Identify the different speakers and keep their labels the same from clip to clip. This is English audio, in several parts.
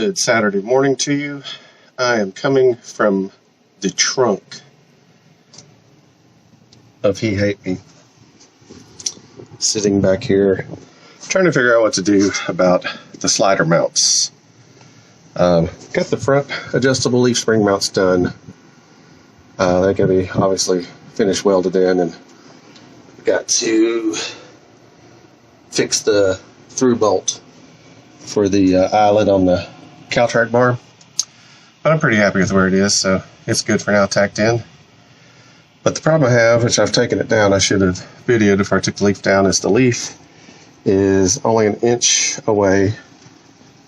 Speaker 1: Good Saturday morning to you. I am coming from the trunk of HeHateMe, sitting back here trying to figure out what to do about the slider mounts. Got the front adjustable leaf spring mounts done. They can be obviously finished welded in, and got to fix the through bolt for the eyelet on the Caltrack bar, but I'm pretty happy with where it is, so it's good for now, tacked in. But the problem I have, which I've taken it down, I should have videoed before I took the leaf down, is the leaf is only an inch away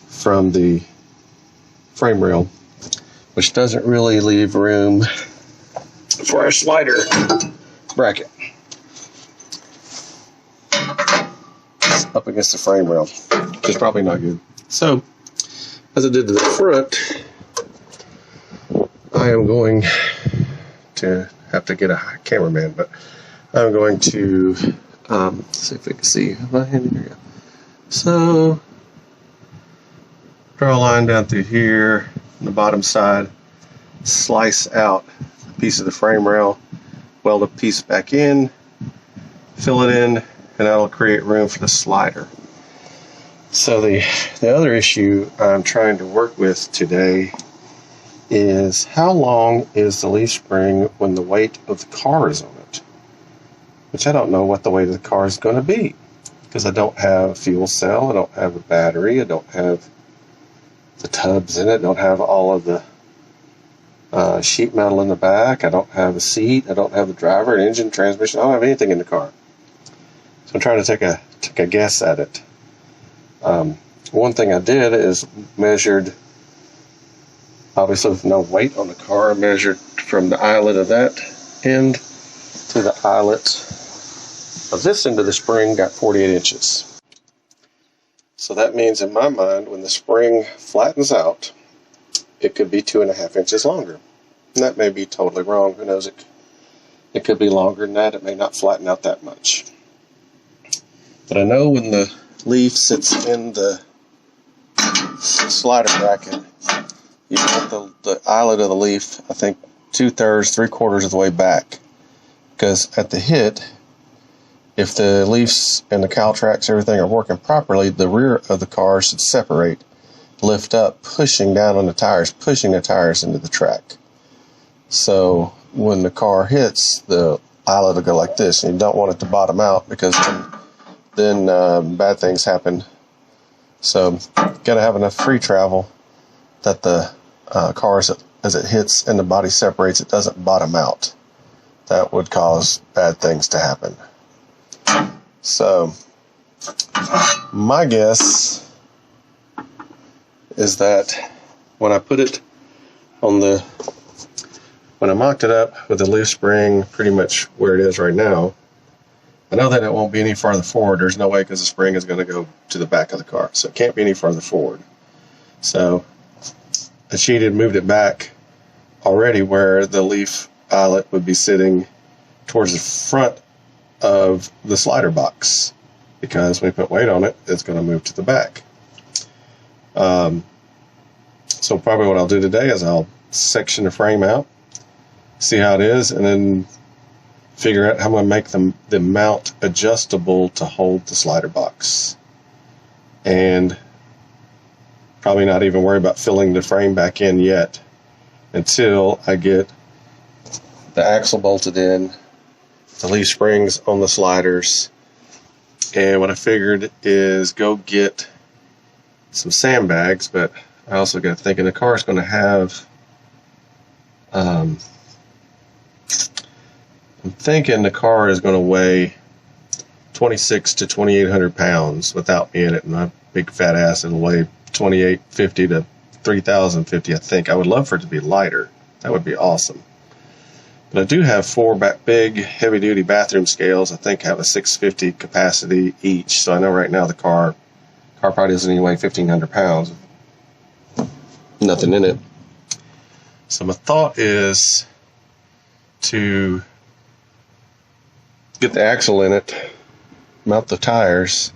Speaker 1: from the frame rail, which doesn't really leave room for a slider bracket. It's up against the frame rail, which is probably not good. So, as I did to the front, I am going to have to get a cameraman, but I'm going to see if we can see my hand here. So, draw a line down through here on the bottom side, slice out a piece of the frame rail, weld a piece back in, fill it in, and that'll create room for the slider. So the other issue I'm trying to work with today is how long is the leaf spring when the weight of the car is on it? Which I don't know what the weight of the car is going to be, because I don't have a fuel cell, I don't have a battery, I don't have the tubs in it, I don't have all of the sheet metal in the back, I don't have a seat, I don't have the driver, an engine, transmission, I don't have anything in the car. So I'm trying to take a guess at it. One thing I did is measured, obviously with no weight on the car, I measured from the eyelet of that end to the eyelet of this end of the spring, got 48 inches. So that means in my mind, when the spring flattens out, it could be 2.5 inches longer. And that may be totally wrong. Who knows? It could be longer than that. It may not flatten out that much. But I know when the leaf sits in the slider bracket, you want the eyelet of the leaf, I think 2/3, 3/4 of the way back. Because at the hit, if the leaves and the Caltracks, everything are working properly, the rear of the car should separate, lift up, pushing down on the tires, pushing the tires into the track. So when the car hits, the eyelet will go like this, and you don't want it to bottom out, because then bad things happen. So got to have enough free travel that the car, as it hits and the body separates, it doesn't bottom out. That would cause bad things to happen. So my guess is that when I put it on when I mocked it up with the leaf spring pretty much where it is right now, I know that it won't be any farther forward. There's no way, because the spring is going to go to the back of the car. So it can't be any farther forward. So I cheated, moved it back already where the leaf eyelet would be sitting towards the front of the slider box, because when we put weight on it, it's going to move to the back. So probably what I'll do today is I'll section the frame out, see how it is, and then figure out how I'm going to make the mount adjustable to hold the slider box. And probably not even worry about filling the frame back in yet until I get the axle bolted in, the leaf springs on the sliders. And what I figured is go get some sandbags, but I also got thinking the car is going to have I'm thinking the car is going to weigh 2,600 to 2,800 pounds without me in it, and my big fat ass it'll weigh 2,850 to 3,050. I think I would love for it to be lighter. That would be awesome. But I do have 4 big heavy-duty bathroom scales. I think have a 650 capacity each. So I know right now the car probably doesn't even weigh 1,500 pounds. Nothing in it. So my thought is to get the axle in it, mount the tires,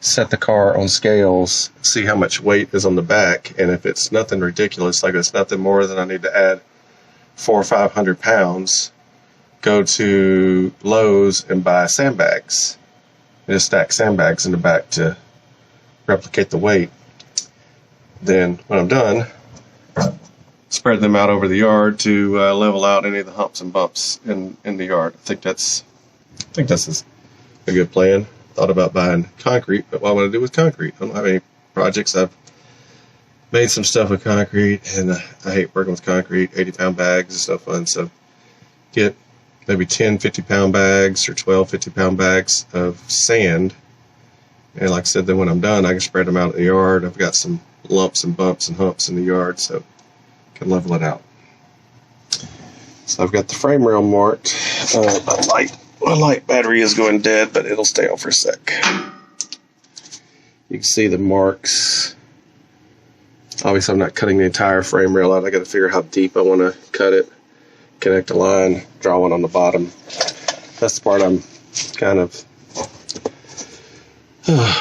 Speaker 1: set the car on scales, see how much weight is on the back, and if it's nothing ridiculous, like it's nothing more than I need to add 400 or 500 pounds, go to Lowe's and buy sandbags. And just stack sandbags in the back to replicate the weight. Then when I'm done, spread them out over the yard to level out any of the humps and bumps in the yard. I think that's a good plan. Thought about buying concrete, but what am I going to do with concrete? I don't have any projects. I've made some stuff with concrete, and I hate working with concrete. 80-pound bags is no fun. So get maybe 10 50-pound bags or 12 50-pound bags of sand. And like I said, then when I'm done, I can spread them out in the yard. I've got some lumps and bumps and humps in the yard, so I can level it out. So I've got the frame rail marked. My light battery is going dead, but it'll stay on for a sec. You can see the marks. Obviously, I'm not cutting the entire frame rail out. I got to figure out how deep I want to cut it, connect a line, draw one on the bottom. That's the part I'm kind of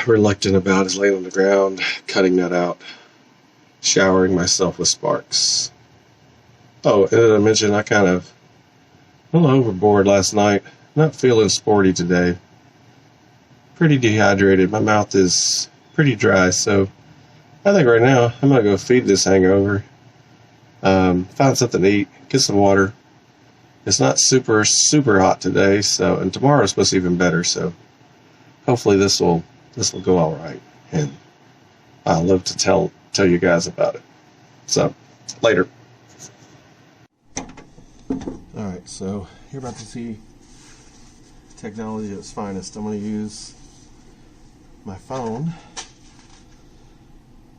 Speaker 1: reluctant about, is laying on the ground, cutting that out, showering myself with sparks. Oh, and then I mentioned I kind of went overboard last night. Not feeling sporty today. Pretty dehydrated. My mouth is pretty dry, so I think right now I'm gonna go feed this hangover. Find something to eat, get some water. It's not super hot today, so, and tomorrow is supposed to be even better, so hopefully this will go all right, and I'll live to tell you guys about it. So later. All right, so you're about to see technology at its finest. I'm going to use my phone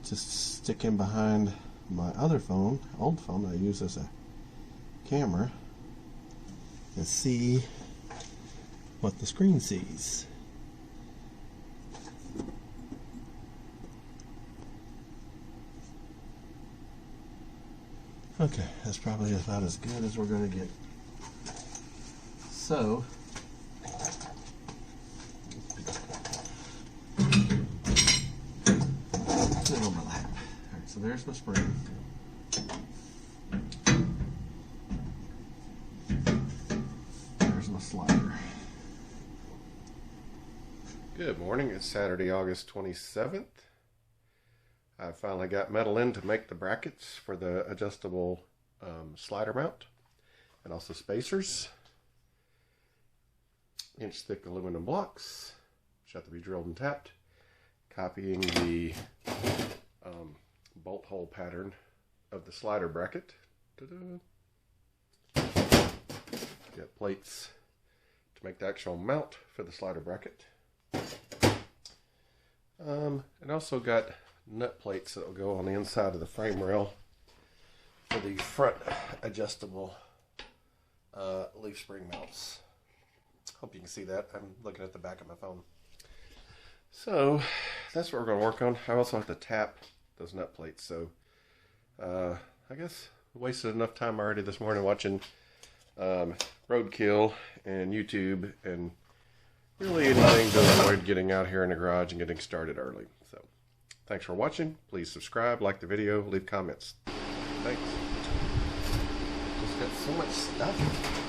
Speaker 1: to stick in behind my other phone, old phone that I use as a camera, and see what the screen sees. Okay, that's probably about as good as we're going to get. So, overlap. Alright, so there's my spring. There's my slider. Good morning, it's Saturday, August 27th. I finally got metal in to make the brackets for the adjustable slider mount, and also spacers. Inch thick aluminum blocks, which have to be drilled and tapped. Copying the bolt hole pattern of the slider bracket. Get plates to make the actual mount for the slider bracket. And also got nut plates that will go on the inside of the frame rail for the front adjustable leaf spring mounts. Hope you can see that. I'm looking at the back of my phone. So that's what we're going to work on. I also have to tap those nut plates. So I guess I wasted enough time already this morning watching roadkill and YouTube, and really anything to avoid getting out here in the garage and getting started early. So thanks for watching. Please subscribe, like the video, leave comments. Thanks. Just got so much stuff.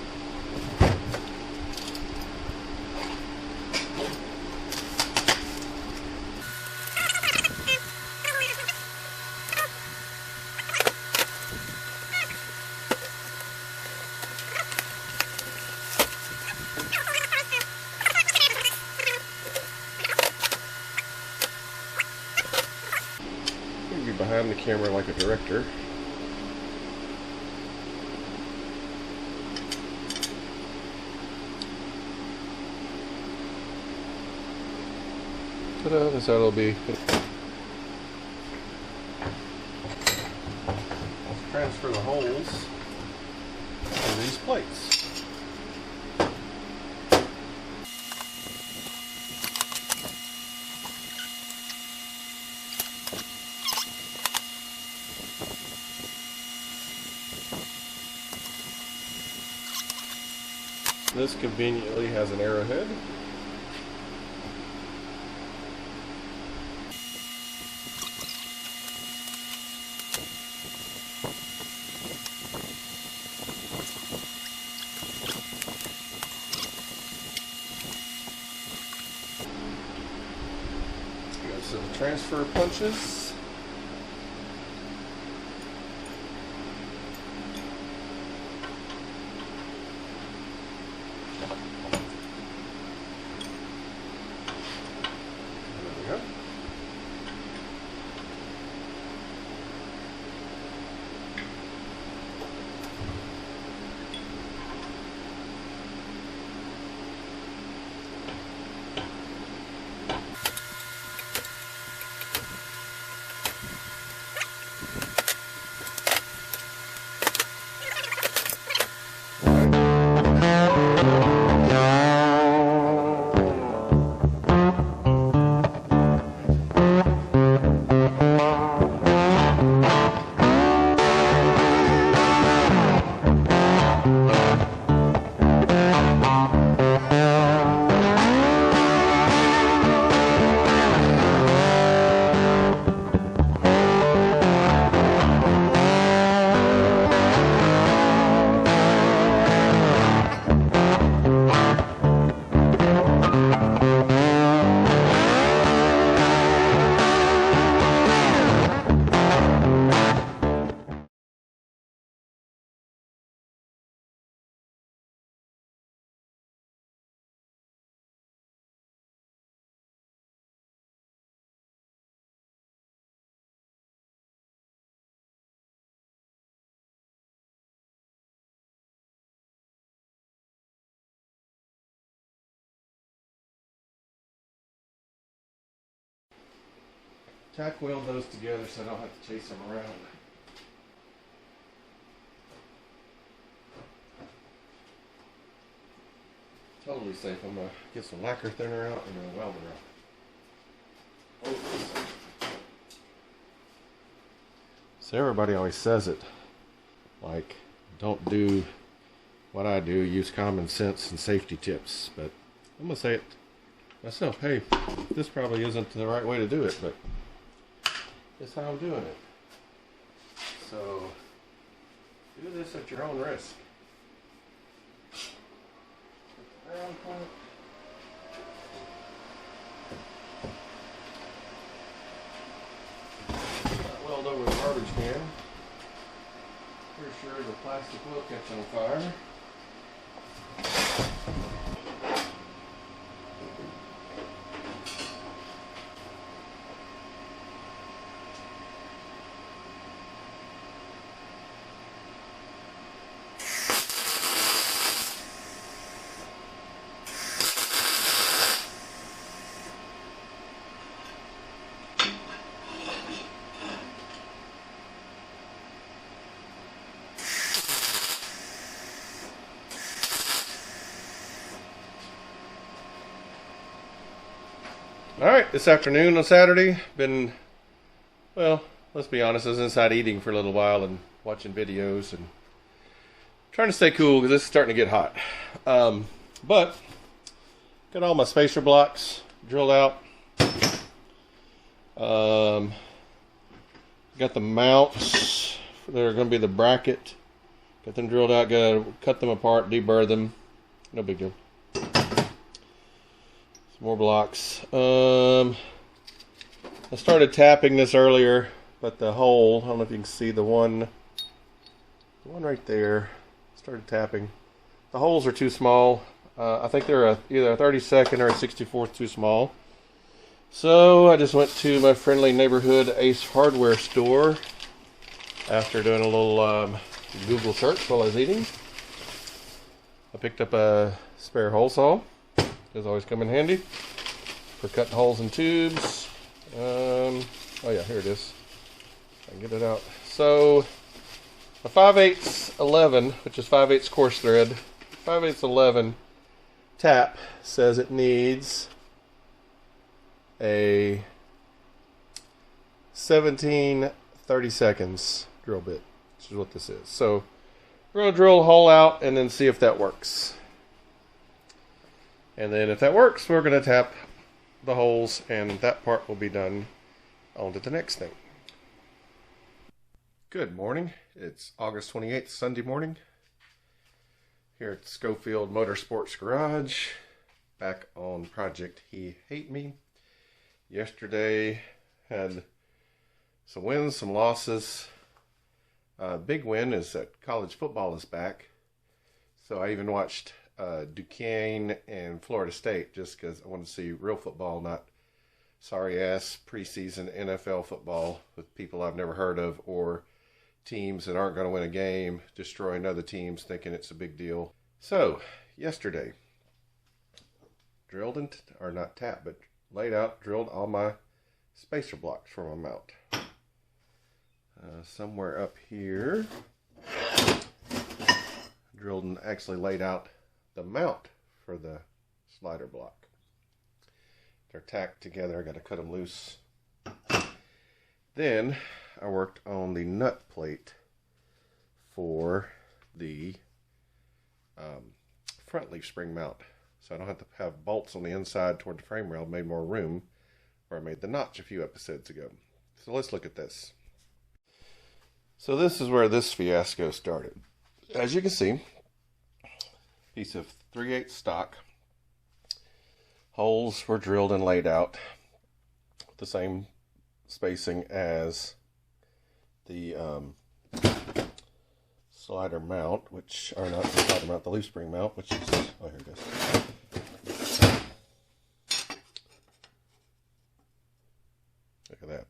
Speaker 1: Behind the camera like a director. Ta-da, that's how it'll be. Transfer the holes to these plates. This conveniently has an arrowhead. transfer punches. There we go. Tack weld those together so I don't have to chase them around. Totally safe. I'm going to get some lacquer thinner out and then weld it out. So everybody always says it, like, don't do what I do, use common sense and safety tips, but I'm going to say it myself. Hey, this probably isn't the right way to do it, but it's how I'm doing it. So, do this at your own risk. Weld over the garbage can. Pretty sure the plastic will catch on fire. Alright, this afternoon on Saturday, been, well, let's be honest, I was inside eating for a little while and watching videos and trying to stay cool because it's starting to get hot. But, got all my spacer blocks drilled out. Got the mounts that are going to be the bracket. Got them drilled out, got to cut them apart, deburr them. No big deal. More blocks. I started tapping this earlier, but the hole, I don't know if you can see the one right there, started tapping. The holes are too small. I think they're either a 32nd or a 64th too small. So I just went to my friendly neighborhood Ace hardware store after doing a little Google search while I was eating. I picked up a spare hole saw. Does always come in handy for cutting holes in tubes. Oh yeah, here it is. I can get it out. So a 5/8 11, which is 5/8 coarse thread, 5/8 11 tap says it needs a 17 30-seconds drill bit, which is what this is. So we're going to drill a hole out and then see if that works. And then if that works, we're going to tap the holes and that part will be done. On to the next thing. Good morning. It's August 28th, Sunday morning. Here at Schofield Motorsports Garage. Back on Project HeHateMe. Yesterday, Had some wins, some losses. Big win is that college football is back. So I even watched Duquesne and Florida State just because I wanted to see real football, not sorry-ass preseason NFL football with people I've never heard of or teams that aren't going to win a game, destroying other teams thinking it's a big deal. So, yesterday, drilled and, or not tapped, but laid out, drilled all my spacer blocks for my mount. Somewhere up here, drilled and actually laid out the mount for the slider block. They're tacked together. I got to cut them loose. Then I worked on the nut plate for the front leaf spring mount, so I don't have to have bolts on the inside toward the frame rail. Made more room where I made the notch a few episodes ago. So let's look at this. So this is where this fiasco started. As you can see, piece of 3/8 stock. Holes were drilled and laid out the same spacing as the slider mount, which are not the slider mount, the leaf spring mount, which is, oh, here it goes. Look at that.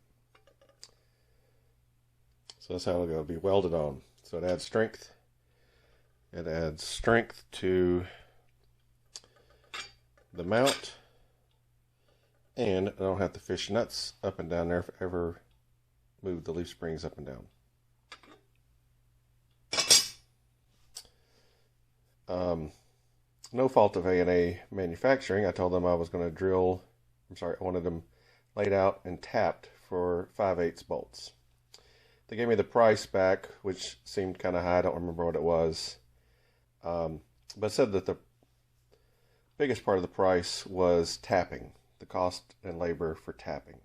Speaker 1: So that's how it'll be welded on. So it adds strength. It adds strength to the mount, and I don't have to fish nuts up and down there if I ever move the leaf springs up and down. No fault of A&A Manufacturing. I told them I was going to I wanted them laid out and tapped for 5/8 bolts. They gave me the price back, which seemed kind of high. I don't remember what it was. But said that the biggest part of the price was tapping, the cost and labor for tapping.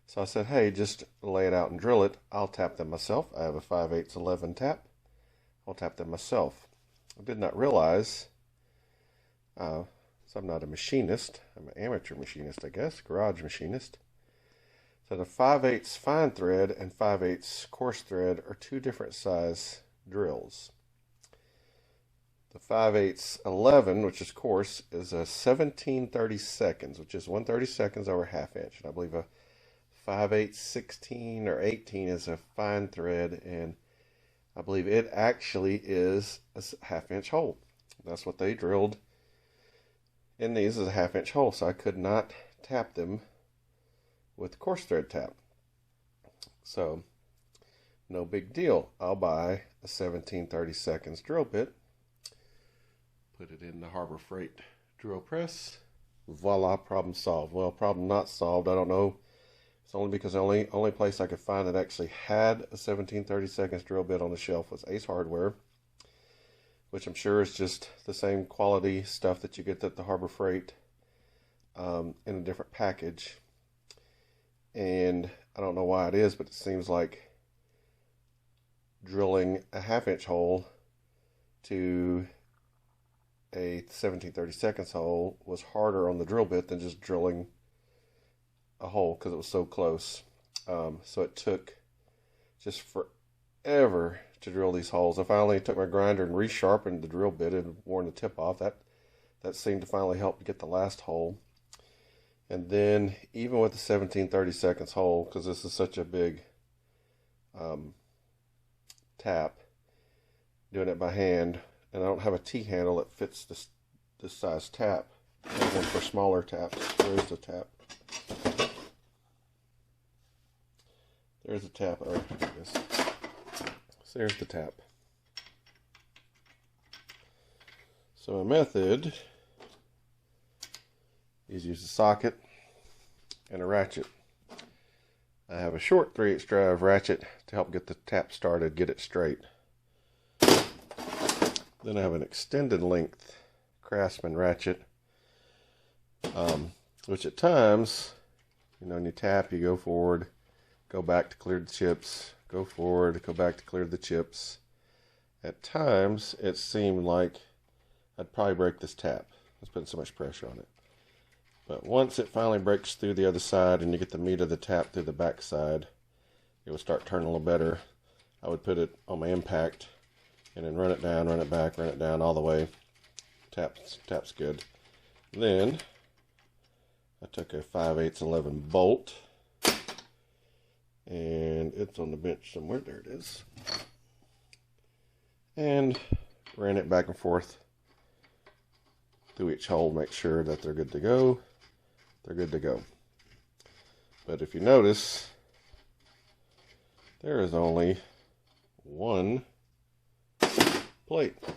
Speaker 1: So I said, hey, just lay it out and drill it. I'll tap them myself. I have a 5/8 11 tap. I'll tap them myself. I did not realize, so I'm not a machinist. I'm an amateur machinist, I guess, garage machinist. So the 5/8 fine thread and 5/8 coarse thread are two different size drills. The 5/8 11, which is coarse, is a 17/32, which is 1/32 over ½ inch. And I believe a 5/8 16 or 18 is a fine thread, and I believe it actually is a ½ inch hole. That's what they drilled in these, is a ½ inch hole. So I could not tap them with coarse thread tap. So no big deal. I'll buy a 17/32 drill bit. Put it in the Harbor Freight drill press. Voila, problem solved. Well, problem not solved. I don't know. It's only because the only place I could find that actually had a 17/32 drill bit on the shelf was Ace Hardware, which I'm sure is just the same quality stuff that you get at the Harbor Freight in a different package. And I don't know why it is, but it seems like drilling a ½ inch hole to a 17/32 hole was harder on the drill bit than just drilling a hole because it was so close. So it took just forever to drill these holes. I finally took my grinder and resharpened the drill bit and worn the tip off. That seemed to finally help get the last hole. And then even with the 17/32 hole, because this is such a big tap, doing it by hand, and I don't have a T-handle that fits this size tap. I have one for smaller taps. There's the tap. There's the tap. Oh, there it is. So there's the tap. So my method is use a socket and a ratchet. I have a short 3/8 drive ratchet to help get the tap started, get it straight. Then I have an extended length Craftsman ratchet, which at times, when you tap, you go forward, go back to clear the chips, go forward, go back to clear the chips. At times, it seemed like I'd probably break this tap. I was putting so much pressure on it. But once it finally breaks through the other side and you get the meat of the tap through the back side, it will start turning a little better. I would put it on my impact and then run it down, run it back, run it down all the way. Taps good. Then I took a 5/8 11 bolt, and it's on the bench somewhere. There it is. And ran it back and forth through each hole, make sure that they're good to go. They're good to go. But if you notice, there is only one plate. One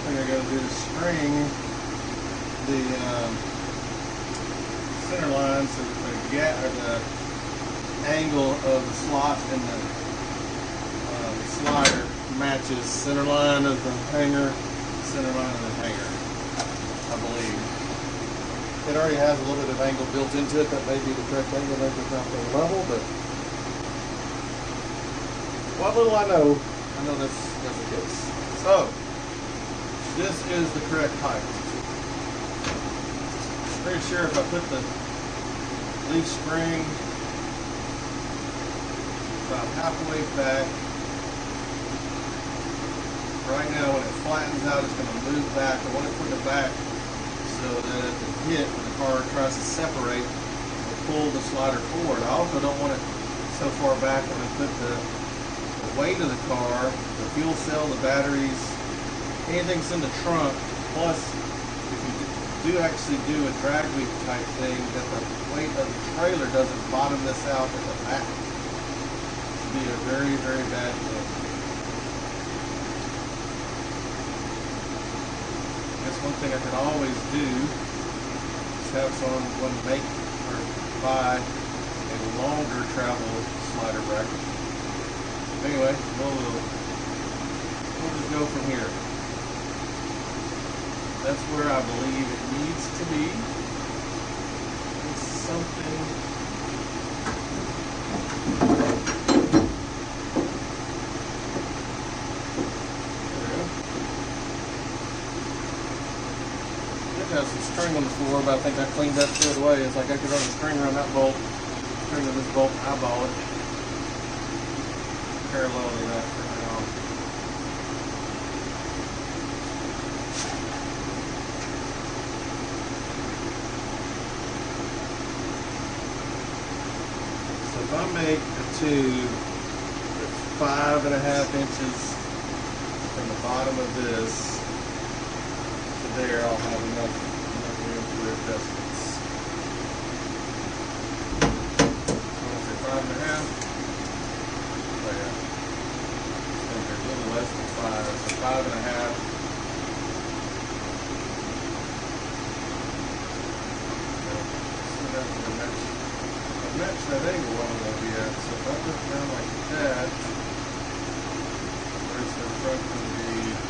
Speaker 1: thing I gotta do is string the center line so that the gap or the angle of the slot and the slider matches center line of the hanger, center line of the hanger, I believe. It already has a little bit of angle built into it. That may be the correct angle, maybe it's not the level, but what little I know that's the case. So, this is the correct height. Pretty sure if I put the leaf spring about halfway back, right now when it flattens out it's going to move back. I want it put it back so that at the hit when the car tries to separate, it'll pull the slider forward. I also don't want it so far back that I put the weight of the car, the fuel cell, the batteries, anything that's in the trunk, plus if you do actually do a drag week type thing, that the weight of the trailer doesn't bottom this out at the back. It would be a very, very bad thing. One thing I could always do is have someone make or buy a longer travel slider bracket. Anyway, we'll just go from here. That's where I believe it needs to be. It's something. Has some string on the floor, but I think I cleaned that good away. It's like I could run a string around that bolt, string to this bolt, eyeball it, parallel to that for now. So if I make a tube that's 5.5 inches from the bottom of this there, I'll have enough room for adjustments. So I say 5.5. Oh yeah. It's a little less than 5. So 5.5. So that's the match that angle I'm going to be at. So if I put it down like that, where's the front going to be?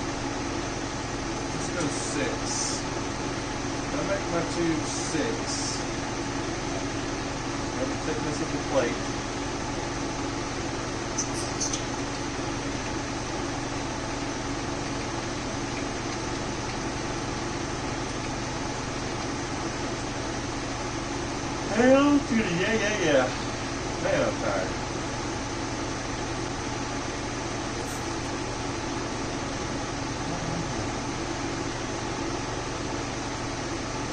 Speaker 1: 6. I make my tube 6. Have the thickness of the plate. Hell to the yeah. Man, I'm tired.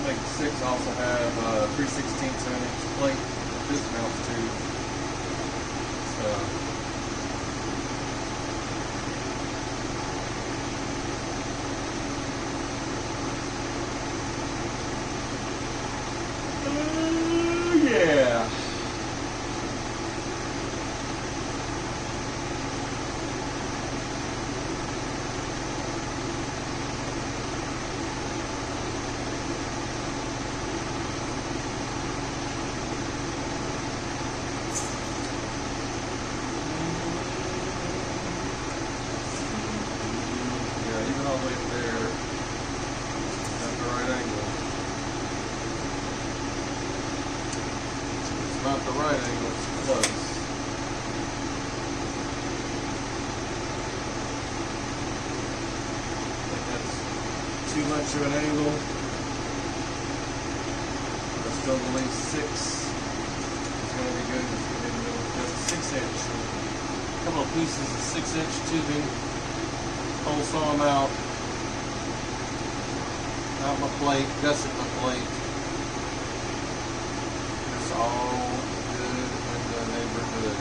Speaker 1: Make 6 also have 3/16 inch plate that this mounts to. So yeah. Even all the way there, at the right angle. It's not the right angle, it's close. much of an angle. I still believe 6 is going to be good. That's a 6-inch. A couple of pieces of 6-inch tubing. Hole saw them out. Out my plate, gusset my plate. It's all good in the neighborhood.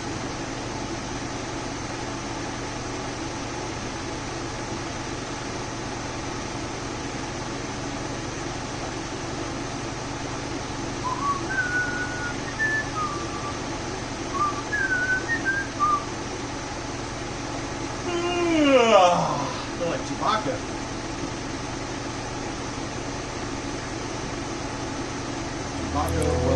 Speaker 1: I feel like Chewbacca. Chewbacca.